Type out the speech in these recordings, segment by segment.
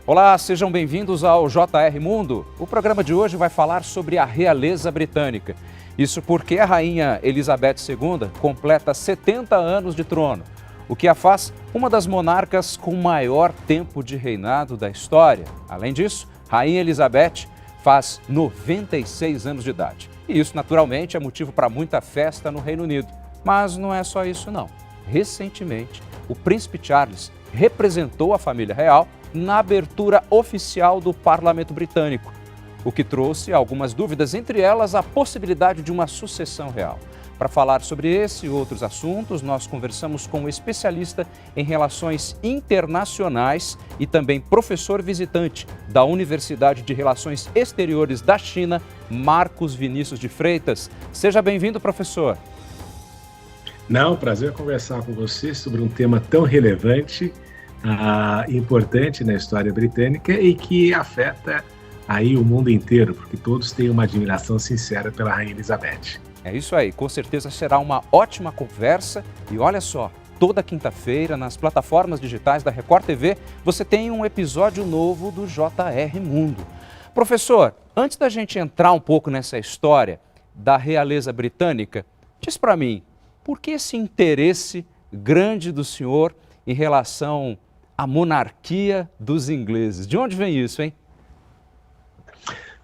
Olá, sejam bem-vindos ao JR Mundo. O programa de hoje vai falar sobre a realeza britânica. Isso porque a rainha Elizabeth II completa 70 anos de trono, o que a faz uma das monarcas com maior tempo de reinado da história. Além disso, rainha Elizabeth faz 96 anos de idade. E isso, naturalmente, é motivo para muita festa no Reino Unido. Mas não é só isso, não. Recentemente, o príncipe Charles representou a família real na abertura oficial do Parlamento Britânico, o que trouxe algumas dúvidas, entre elas a possibilidade de uma sucessão real. Para falar sobre esse e outros assuntos, nós conversamos com um especialista em relações internacionais e também professor visitante da Universidade de Relações Exteriores da China, Marcos Vinícius de Freitas. Seja bem-vindo, professor. Não, prazer conversar com você sobre um tema tão relevante, importante na história britânica e que afeta aí o mundo inteiro, porque todos têm uma admiração sincera pela Rainha Elizabeth. É isso aí, com certeza será uma ótima conversa e olha só, toda quinta-feira nas plataformas digitais da Record TV você tem um episódio novo do JR Mundo. Professor, antes da gente entrar um pouco nessa história da realeza britânica, diz para mim, por que esse interesse grande do senhor em relação à monarquia dos ingleses? De onde vem isso, hein?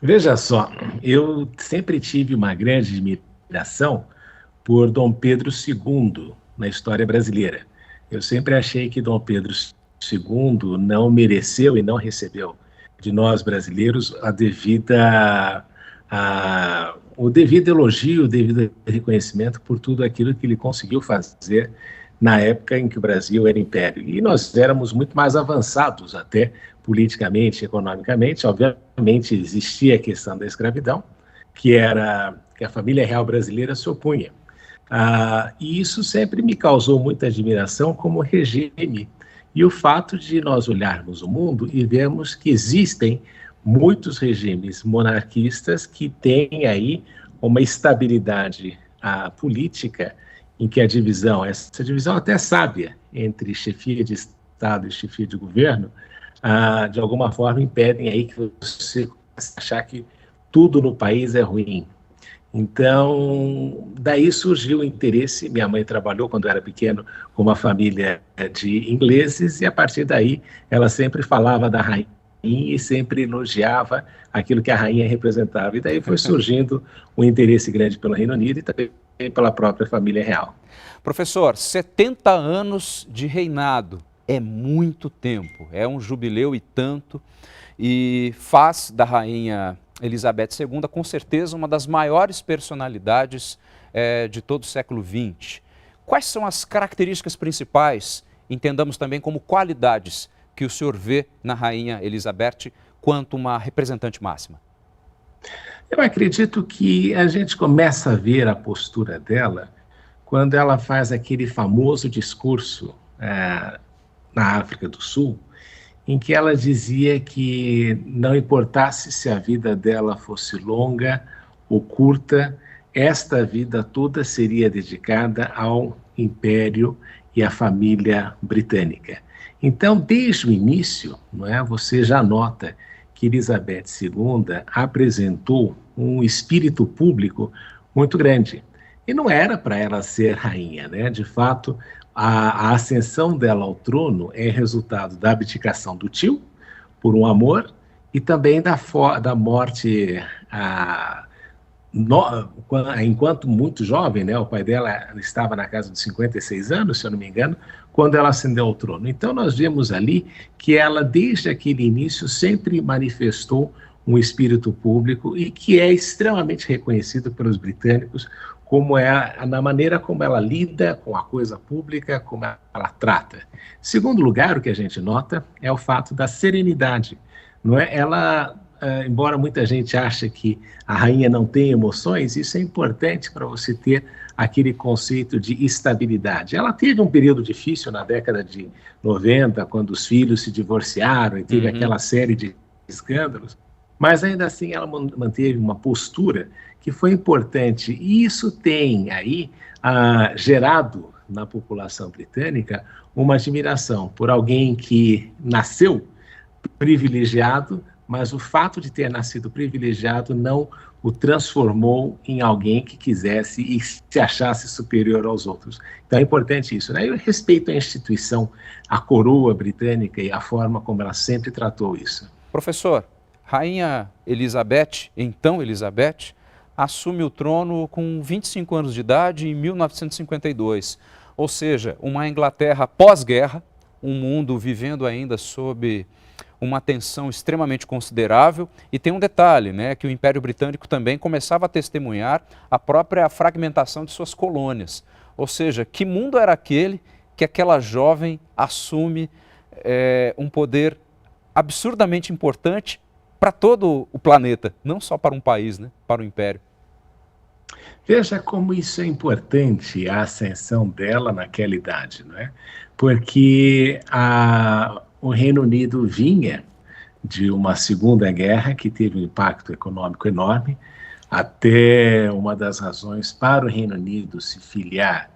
Veja só, eu sempre tive uma grande admiração por Dom Pedro II na história brasileira. Eu sempre achei que Dom Pedro II não mereceu e não recebeu de nós brasileiros o devido elogio, o devido reconhecimento por tudo aquilo que ele conseguiu fazer na época em que o Brasil era império. E nós éramos muito mais avançados até politicamente, economicamente. Obviamente existia a questão da escravidão, que a família real brasileira se opunha. E isso sempre me causou muita admiração como regime. E o fato de nós olharmos o mundo e vermos que existem muitos regimes monarquistas que têm aí uma estabilidade política em que essa divisão até sábia entre chefia de Estado e chefia de governo, de alguma forma impedem aí que você achar que tudo no país é ruim. Então, daí surgiu o interesse. Minha mãe trabalhou, quando eu era pequeno, com uma família de ingleses, e a partir daí ela sempre falava da rainha e sempre elogiava aquilo que a rainha representava. E daí foi surgindo um interesse grande pelo Reino Unido e também pela própria família real. Professor, 70 anos de reinado é muito tempo, é um jubileu e tanto, e faz da rainha Elizabeth II, com certeza, uma das maiores personalidades de todo o século XX. Quais são as características principais, entendamos também como qualidades, que o senhor vê na rainha Elizabeth quanto uma representante máxima? Eu acredito que a gente começa a ver a postura dela quando ela faz aquele famoso discurso na África do Sul, em que ela dizia que não importasse se a vida dela fosse longa ou curta, esta vida toda seria dedicada ao Império e à família britânica. Então, desde o início, você já nota que Elizabeth II apresentou um espírito público muito grande. E não era para ela ser rainha, né? De fato, a ascensão dela ao trono é resultado da abdicação do tio, por um amor, e também da morte, enquanto muito jovem, né? O pai dela estava na casa de 56 anos, se eu não me engano, quando ela ascendeu ao trono. Então nós vemos ali que ela, desde aquele início, sempre manifestou um espírito público e que é extremamente reconhecido pelos britânicos como na maneira como ela lida com a coisa pública, como ela trata. Segundo lugar, o que a gente nota é o fato da serenidade. Não é? Ela, embora muita gente ache que a rainha não tem emoções, isso é importante para você ter aquele conceito de estabilidade. Ela teve um período difícil na década de 90, quando os filhos se divorciaram e teve aquela série de escândalos, mas ainda assim ela manteve uma postura que foi importante, e isso tem aí gerado na população britânica uma admiração por alguém que nasceu privilegiado, mas o fato de ter nascido privilegiado não o transformou em alguém que quisesse e se achasse superior aos outros. Então é importante isso, né? Eu respeito a instituição, a coroa britânica e a forma como ela sempre tratou isso. Professor, Rainha Elizabeth, então Elizabeth, assume o trono com 25 anos de idade em 1952, ou seja, uma Inglaterra pós-guerra, um mundo vivendo ainda sob uma tensão extremamente considerável, e tem um detalhe, né, que o Império Britânico também começava a testemunhar a própria fragmentação de suas colônias. Ou seja, que mundo era aquele que aquela jovem assume um poder absurdamente importante para todo o planeta, não só para um país, né, para o Império. Veja como isso é importante, a ascensão dela naquela idade, não é? Porque o Reino Unido vinha de uma Segunda Guerra que teve um impacto econômico enorme, até uma das razões para o Reino Unido se filiar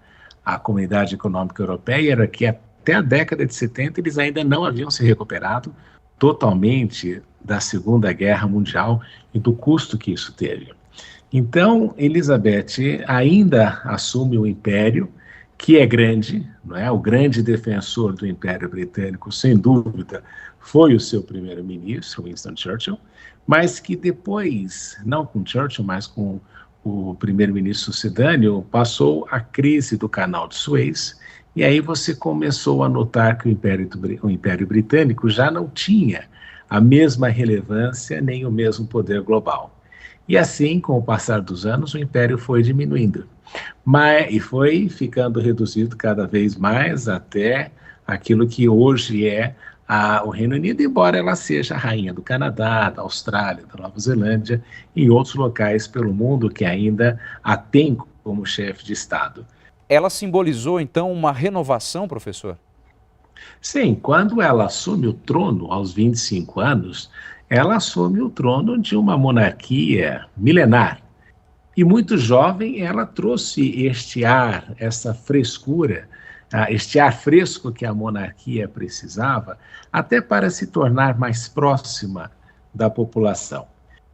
à Comunidade Econômica Europeia era que até a década de 70 eles ainda não haviam se recuperado totalmente da Segunda Guerra Mundial e do custo que isso teve. Então, Elizabeth ainda assume o império, que é grande, não é? O grande defensor do Império Britânico, sem dúvida, foi o seu primeiro-ministro, Winston Churchill, mas que depois, não com Churchill, mas com o primeiro-ministro sucedâneo, passou a crise do Canal de Suez, e aí você começou a notar que o Império Britânico já não tinha a mesma relevância nem o mesmo poder global. E assim, com o passar dos anos, o Império foi diminuindo. E foi ficando reduzido cada vez mais até aquilo que hoje é o Reino Unido, embora ela seja a rainha do Canadá, da Austrália, da Nova Zelândia e outros locais pelo mundo que ainda a tem como chefe de Estado. Ela simbolizou, então, uma renovação, professor? Sim, quando ela assume o trono aos 25 anos, ela assume o trono de uma monarquia milenar. E muito jovem, ela trouxe este ar, essa frescura, este ar fresco que a monarquia precisava, até para se tornar mais próxima da população.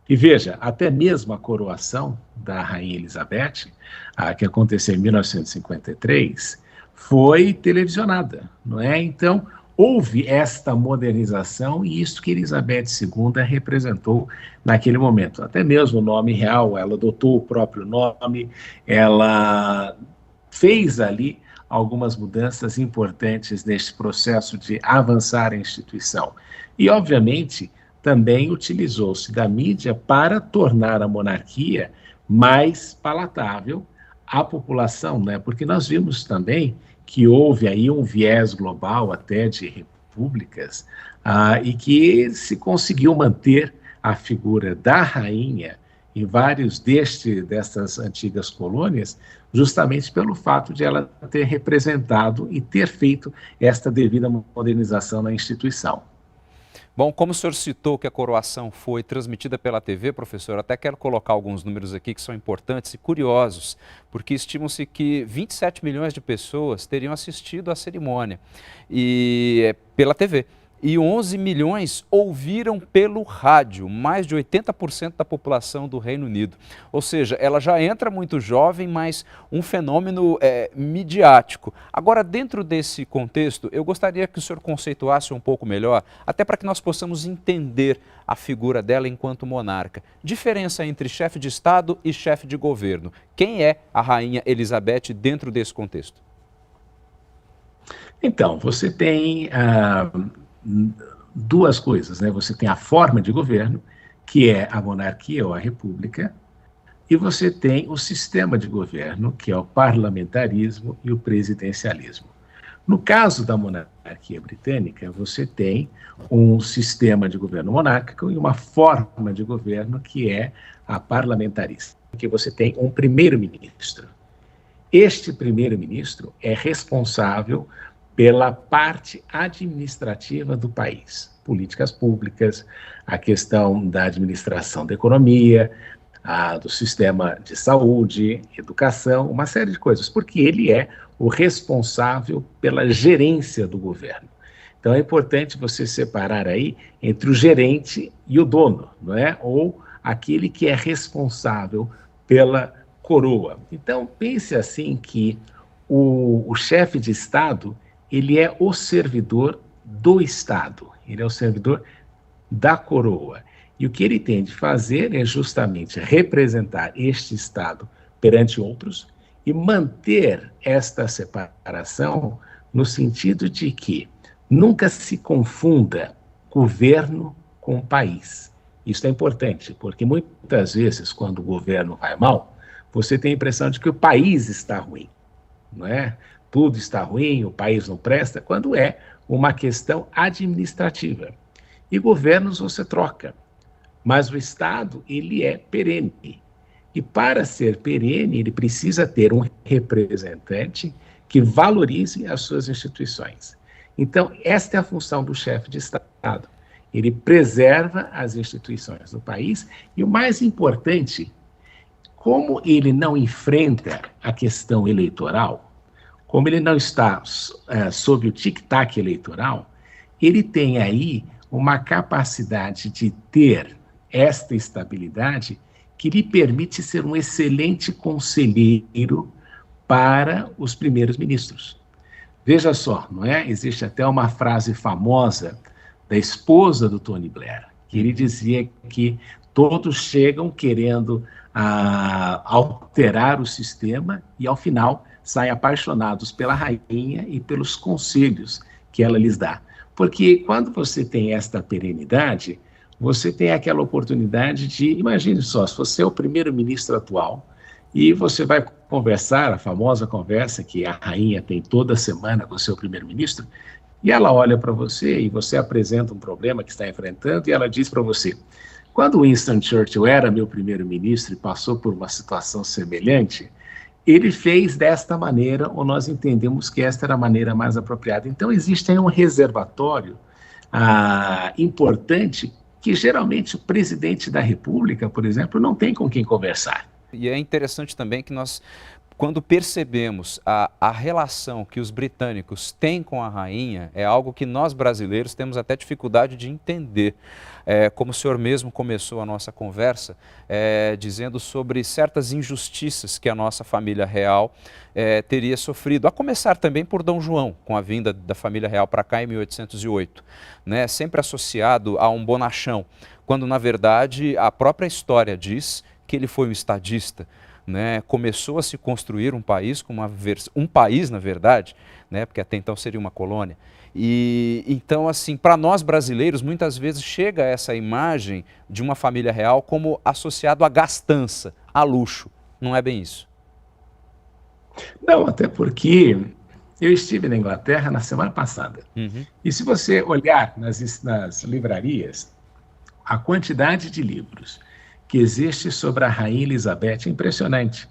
E veja, até mesmo a coroação da Rainha Elizabeth, que aconteceu em 1953, foi televisionada, não é? Então, houve esta modernização e isso que Elizabeth II representou naquele momento. Até mesmo o nome real, ela adotou o próprio nome, ela fez ali algumas mudanças importantes neste processo de avançar a instituição. E, obviamente, também utilizou-se da mídia para tornar a monarquia mais palatável à população, né? Porque nós vimos também que houve aí um viés global até de repúblicas e que se conseguiu manter a figura da rainha em vários dessas antigas colônias, justamente pelo fato de ela ter representado e ter feito esta devida modernização na instituição. Bom, como o senhor citou que a coroação foi transmitida pela TV, professor, até quero colocar alguns números aqui que são importantes e curiosos, porque estimam-se que 27 milhões de pessoas teriam assistido à cerimônia pela TV. E 11 milhões ouviram pelo rádio, mais de 80% da população do Reino Unido. Ou seja, ela já entra muito jovem, mas um fenômeno midiático. Agora, dentro desse contexto, eu gostaria que o senhor conceituasse um pouco melhor, até para que nós possamos entender a figura dela enquanto monarca. Diferença entre chefe de Estado e chefe de governo. Quem é a Rainha Elizabeth dentro desse contexto? Então, você tem duas coisas, né? Você tem a forma de governo, que é a monarquia ou a república, e você tem o sistema de governo, que é o parlamentarismo e o presidencialismo. No caso da monarquia britânica, você tem um sistema de governo monárquico e uma forma de governo que é a parlamentarista, que você tem um primeiro-ministro. Este primeiro-ministro é responsável pela parte administrativa do país, políticas públicas, a questão da administração da economia, do sistema de saúde, educação, uma série de coisas, porque ele é o responsável pela gerência do governo. Então é importante você separar aí entre o gerente e o dono, não é? Ou aquele que é responsável pela coroa. Então pense assim que o chefe de Estado, ele é o servidor do Estado, ele é o servidor da coroa. E o que ele tem de fazer é justamente representar este Estado perante outros e manter esta separação no sentido de que nunca se confunda governo com país. Isso é importante, porque muitas vezes, quando o governo vai mal, você tem a impressão de que o país está ruim, não é? Tudo está ruim, o país não presta, quando é uma questão administrativa. E governos você troca, mas o Estado, ele é perene. E para ser perene, ele precisa ter um representante que valorize as suas instituições. Então, esta é a função do chefe de Estado. Ele preserva as instituições do país e, o mais importante, como ele não enfrenta a questão eleitoral, como ele não está sob o tic-tac eleitoral, ele tem aí uma capacidade de ter esta estabilidade que lhe permite ser um excelente conselheiro para os primeiros ministros. Veja só, não é? Existe até uma frase famosa da esposa do Tony Blair, que ele dizia que todos chegam querendo alterar o sistema e, ao final, saem apaixonados pela rainha e pelos conselhos que ela lhes dá. Porque quando você tem esta perenidade, você tem aquela oportunidade de, imagine só, se você é o primeiro-ministro atual e você vai conversar, a famosa conversa que a rainha tem toda semana com o seu primeiro-ministro, e ela olha para você e você apresenta um problema que está enfrentando e ela diz para você: quando Winston Churchill era meu primeiro-ministro e passou por uma situação semelhante, ele fez desta maneira, ou nós entendemos que esta era a maneira mais apropriada. Então existe aí um reservatório importante que geralmente o presidente da República, por exemplo, não tem com quem conversar. E é interessante também que nós, quando percebemos a relação que os britânicos têm com a rainha, é algo que nós brasileiros temos até dificuldade de entender. Como o senhor mesmo começou a nossa conversa, dizendo sobre certas injustiças que a nossa família real teria sofrido, a começar também por Dom João, com a vinda da família real para cá em 1808, né? Sempre associado a um bonachão, quando na verdade a própria história diz que ele foi um estadista. Né, começou a se construir um país, um país na verdade, né, porque até então seria uma colônia. E então, assim, para nós brasileiros, muitas vezes chega essa imagem de uma família real como associado à gastança, a luxo. Não é bem isso? Não, até porque eu estive na Inglaterra na semana passada. E se você olhar nas livrarias, a quantidade de livros que existe sobre a Rainha Elizabeth é impressionante.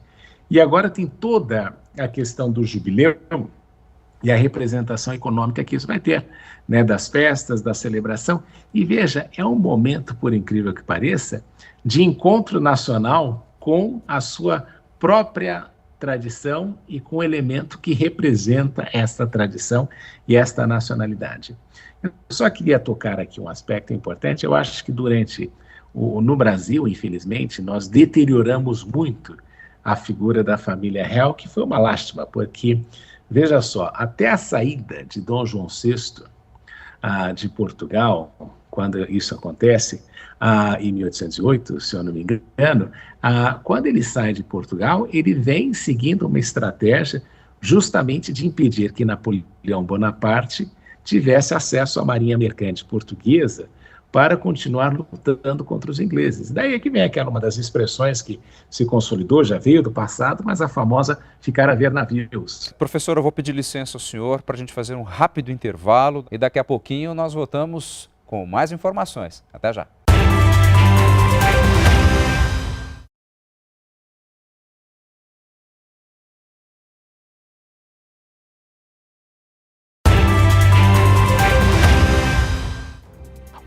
E agora tem toda a questão do jubileu e a representação econômica que isso vai ter, né, das festas, da celebração. E veja, é um momento, por incrível que pareça, de encontro nacional com a sua própria tradição e com o elemento que representa esta tradição e esta nacionalidade. Eu só queria tocar aqui um aspecto importante. Eu acho que no Brasil, infelizmente, nós deterioramos muito a figura da família real, que foi uma lástima, porque, veja só, até a saída de Dom João VI de Portugal, quando isso acontece, em 1808, se eu não me engano, quando ele sai de Portugal, ele vem seguindo uma estratégia justamente de impedir que Napoleão Bonaparte tivesse acesso à marinha mercante portuguesa para continuar lutando contra os ingleses. Daí é que vem aquela uma das expressões que se consolidou, já veio do passado, mas a famosa ficar a ver navios. Professor, eu vou pedir licença ao senhor para a gente fazer um rápido intervalo e daqui a pouquinho nós voltamos com mais informações. Até já.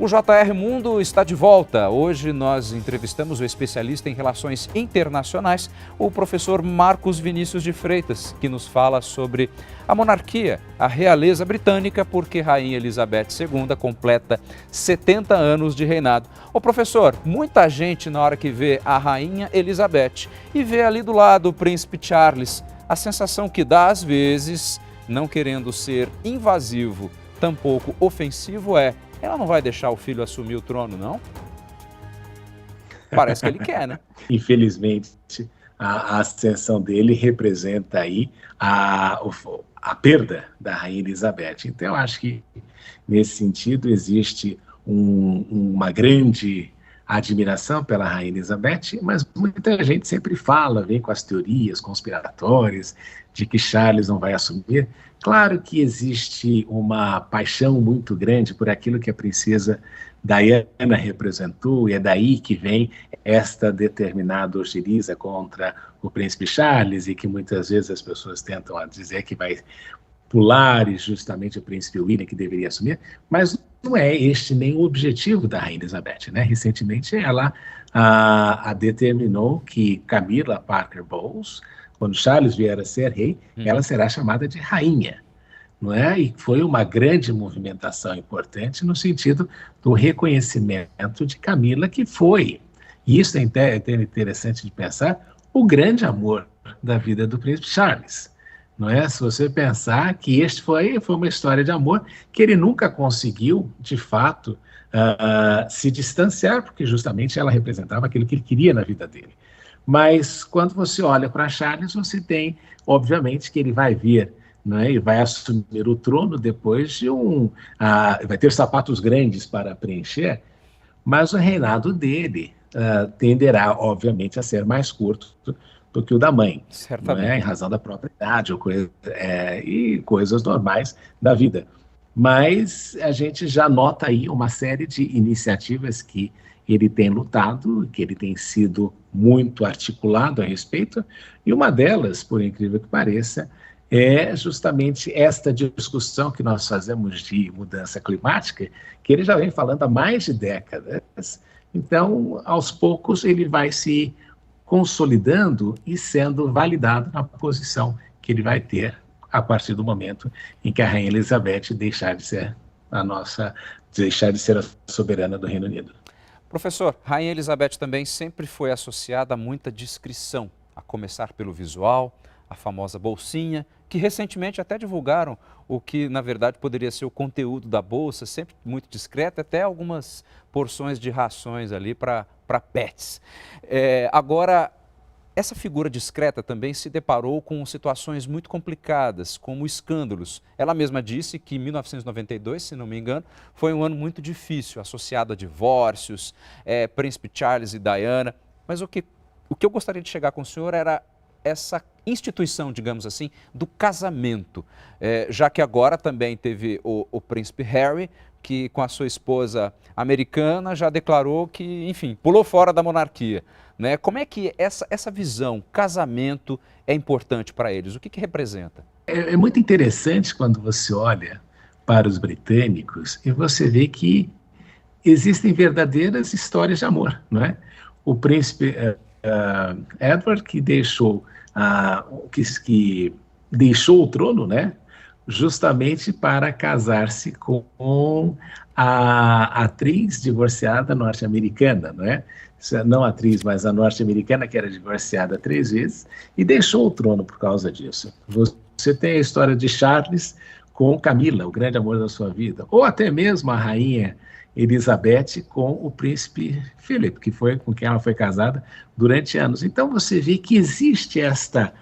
O JR Mundo está de volta. Hoje nós entrevistamos o especialista em relações internacionais, o professor Marcos Vinícius de Freitas, que nos fala sobre a monarquia, a realeza britânica, porque Rainha Elizabeth II completa 70 anos de reinado. Ô professor, muita gente na hora que vê a Rainha Elizabeth e vê ali do lado o Príncipe Charles, a sensação que dá às vezes, não querendo ser invasivo, tampouco ofensivo, ela não vai deixar o filho assumir o trono, não? Parece que ele quer, né? Infelizmente, a ascensão dele representa aí a perda da Rainha Elizabeth. Então, eu acho que, nesse sentido, existe uma grande admiração pela Rainha Elizabeth, mas muita gente sempre fala, vem com as teorias conspiratórias de que Charles não vai assumir. Claro que existe uma paixão muito grande por aquilo que a princesa Diana representou, e é daí que vem esta determinada ojeriza contra o príncipe Charles, e que muitas vezes as pessoas tentam dizer que vai pular e justamente o príncipe William que deveria assumir, mas não é este nem o objetivo da Rainha Elizabeth, né? Recentemente ela determinou que Camilla Parker Bowles, quando Charles vier a ser rei, ela será chamada de rainha, não é? E foi uma grande movimentação importante no sentido do reconhecimento de Camila, que foi, e isso é interessante de pensar, o grande amor da vida do príncipe Charles. Não é? Se você pensar que este foi uma história de amor que ele nunca conseguiu, de fato, se distanciar, porque justamente ela representava aquilo que ele queria na vida dele. Mas quando você olha para Charles, você tem, obviamente, que ele vai vir, não é? E vai assumir o trono depois de vai ter sapatos grandes para preencher, mas o reinado dele tenderá, obviamente, a ser mais curto do que o da mãe, não é? Em razão da própria idade e coisas normais da vida. Mas a gente já nota aí uma série de iniciativas que ele tem lutado, que ele tem sido muito articulado a respeito, e uma delas, por incrível que pareça, é justamente esta discussão que nós fazemos de mudança climática, que ele já vem falando há mais de décadas. Então, aos poucos, ele vai se consolidando e sendo validado na posição que ele vai ter a partir do momento em que a Rainha Elizabeth deixar de ser a soberana do Reino Unido. Professor, Rainha Elizabeth também sempre foi associada a muita discrição, a começar pelo visual, a famosa bolsinha, que recentemente até divulgaram o que, na verdade, poderia ser o conteúdo da bolsa, sempre muito discreta, até algumas porções de rações ali para pets. Agora, essa figura discreta também se deparou com situações muito complicadas, como escândalos. Ela mesma disse que 1992, se não me engano, foi um ano muito difícil, associado a divórcios, Príncipe Charles e Diana. Mas o que eu gostaria de chegar com o senhor era essa instituição, digamos assim, do casamento, já que agora também teve o príncipe Harry, que com a sua esposa americana já declarou que, enfim, pulou fora da monarquia, né? Como é que essa visão, casamento, é importante para eles? O que representa? É muito interessante quando você olha para os britânicos e você vê que existem verdadeiras histórias de amor, não é? O príncipe Edward, que deixou deixou o trono, né? Justamente para casar-se com a atriz divorciada norte-americana, não é? Não a atriz, mas a norte-americana, que era divorciada 3 vezes, e deixou o trono por causa disso. Você tem a história de Charles com Camila, o grande amor da sua vida, ou até mesmo a rainha Elizabeth com o príncipe Philip, que foi com quem ela foi casada durante anos. Então você vê que existe esta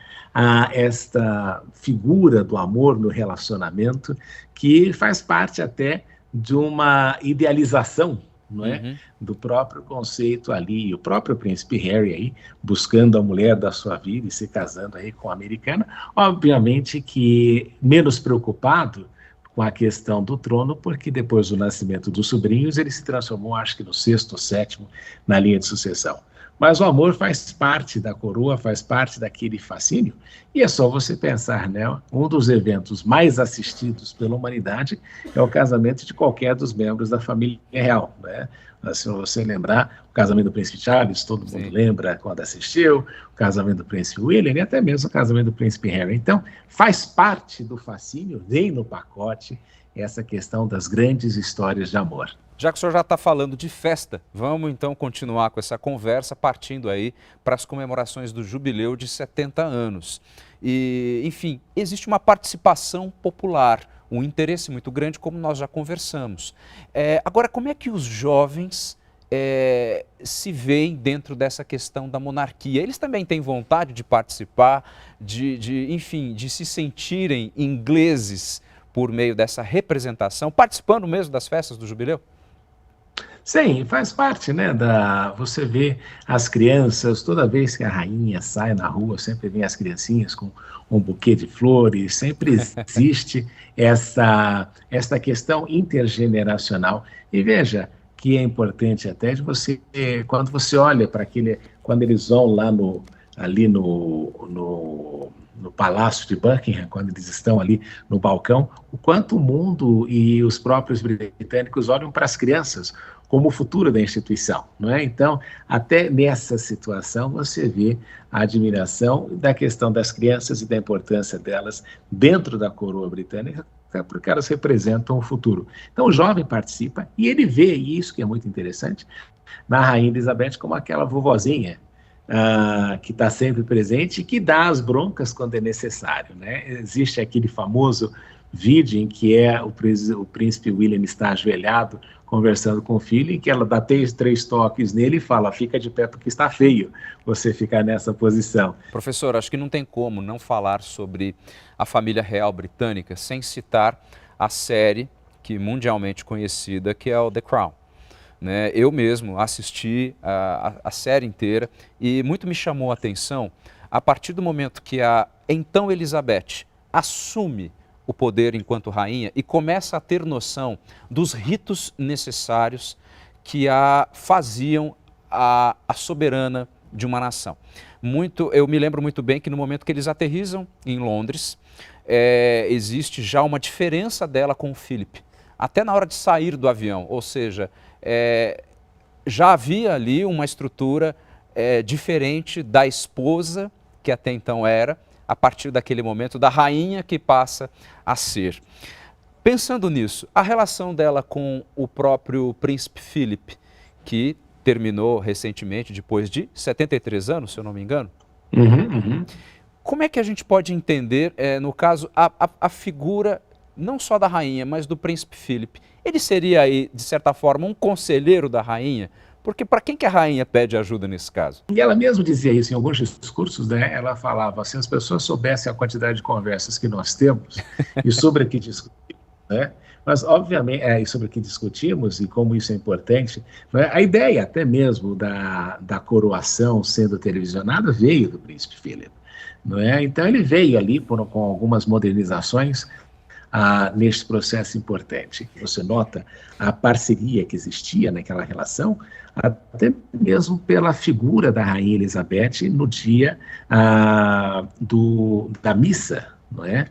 figura do amor no relacionamento que faz parte até de uma idealização, não é? Do próprio conceito ali, o próprio príncipe Harry aí, buscando a mulher da sua vida e se casando aí com a americana, obviamente que menos preocupado com a questão do trono, porque depois do nascimento dos sobrinhos, ele se transformou, acho que no 6º ou 7º na linha de sucessão. Mas o amor faz parte da coroa, faz parte daquele fascínio, e é só você pensar, né? Um dos eventos mais assistidos pela humanidade é o casamento de qualquer dos membros da família real, né? Se você lembrar, o casamento do príncipe Charles, todo mundo Sim. lembra quando assistiu, o casamento do príncipe William e até mesmo o casamento do príncipe Harry. Então, faz parte do fascínio, vem no pacote essa questão das grandes histórias de amor. Já que o senhor já está falando de festa, vamos então continuar com essa conversa, partindo aí para as comemorações do jubileu de 70 anos. E, enfim, existe uma participação popular, um interesse muito grande, como nós já conversamos. Agora, como é que os jovens se veem dentro dessa questão da monarquia? Eles também têm vontade de participar, enfim, de se sentirem ingleses por meio dessa representação, participando mesmo das festas do jubileu? Sim, faz parte, né, você vê as crianças, toda vez que a rainha sai na rua, sempre vem as criancinhas com um buquê de flores, sempre existe essa questão intergeneracional. E veja que é importante até de você, quando você olha para quando eles vão lá ali no Palácio de Buckingham, quando eles estão ali no balcão, o quanto o mundo e os próprios britânicos olham para as crianças como o futuro da instituição, não é? Então, até nessa situação, você vê a admiração da questão das crianças e da importância delas dentro da coroa britânica, porque elas representam o futuro. Então, o jovem participa e ele vê, e isso que é muito interessante, na Rainha Elizabeth como aquela vovozinha, que está sempre presente e que dá as broncas quando é necessário, né? Existe aquele famoso vídeo em que o príncipe William está ajoelhado conversando com o filho, em que ela dá três toques nele e fala: fica de pé porque está feio você ficar nessa posição. Professor, acho que não tem como não falar sobre a família real britânica sem citar a série que mundialmente conhecida, que é o The Crown. Né? Eu mesmo assisti a série inteira e muito me chamou a atenção a partir do momento que a então Elizabeth assume o poder enquanto rainha e começa a ter noção dos ritos necessários que a faziam a soberana de uma nação. Eu me lembro muito bem que no momento que eles aterrissam em Londres, existe já uma diferença dela com o Philip, até na hora de sair do avião, ou seja, já havia ali uma estrutura diferente da esposa, que até então era, a partir daquele momento, da rainha que passa a ser. Pensando nisso, a relação dela com o próprio príncipe Philip, que terminou recentemente, depois de 73 anos, se eu não me engano. Como é que a gente pode entender, no caso, a figura não só da rainha, mas do príncipe Philip? Ele seria aí, de certa forma, um conselheiro da rainha? Porque para quem que a rainha pede ajuda nesse caso? E ela mesma dizia isso em alguns discursos, né? Ela falava: se as pessoas soubessem a quantidade de conversas que nós temos e sobre o que discutimos, né? Mas, obviamente, sobre o que discutimos e como isso é importante, né? A ideia até mesmo da coroação sendo televisionada veio do príncipe Philip, não é? Então ele veio ali com algumas modernizações neste processo importante. Você nota a parceria que existia naquela relação, até mesmo pela figura da Rainha Elizabeth no dia da missa, não é?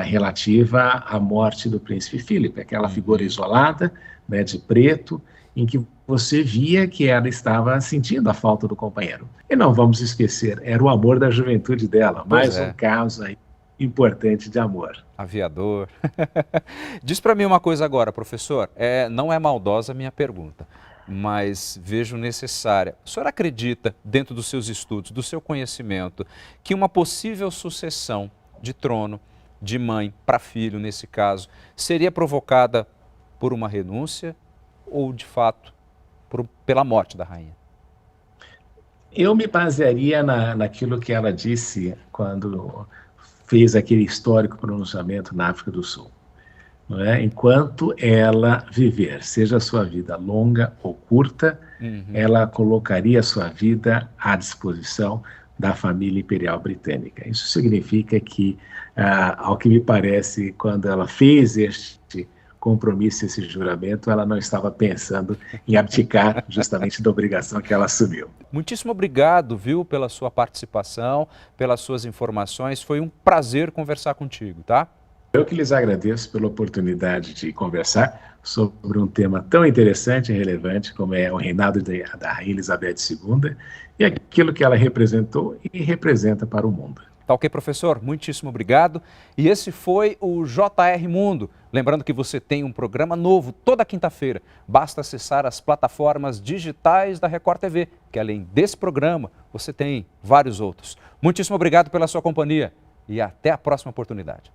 Relativa à morte do príncipe Philip, aquela figura isolada, né, de preto, em que você via que ela estava sentindo a falta do companheiro. E não vamos esquecer, era o amor da juventude dela, mais um caso aí importante de amor. Aviador. Diz para mim uma coisa agora, professor, não é maldosa a minha pergunta, mas vejo necessária. O senhor acredita, dentro dos seus estudos, do seu conhecimento, que uma possível sucessão de trono, de mãe para filho, nesse caso, seria provocada por uma renúncia ou, de fato, pela morte da rainha? Eu me basearia naquilo que ela disse quando fez aquele histórico pronunciamento na África do Sul. Não é? Enquanto ela viver, seja a sua vida longa ou curta, ela colocaria a sua vida à disposição da família imperial britânica. Isso significa que, ao que me parece, quando ela fez este compromisso, esse juramento, ela não estava pensando em abdicar justamente da obrigação que ela assumiu. Muitíssimo obrigado, viu, pela sua participação, pelas suas informações. Foi um prazer conversar contigo, tá? Eu que lhes agradeço pela oportunidade de conversar sobre um tema tão interessante e relevante como é o reinado da Rainha Elizabeth II e aquilo que ela representou e representa para o mundo. Tá ok, professor? Muitíssimo obrigado. E esse foi o JR Mundo. Lembrando que você tem um programa novo toda quinta-feira. Basta acessar as plataformas digitais da Record TV, que além desse programa, você tem vários outros. Muitíssimo obrigado pela sua companhia e até a próxima oportunidade.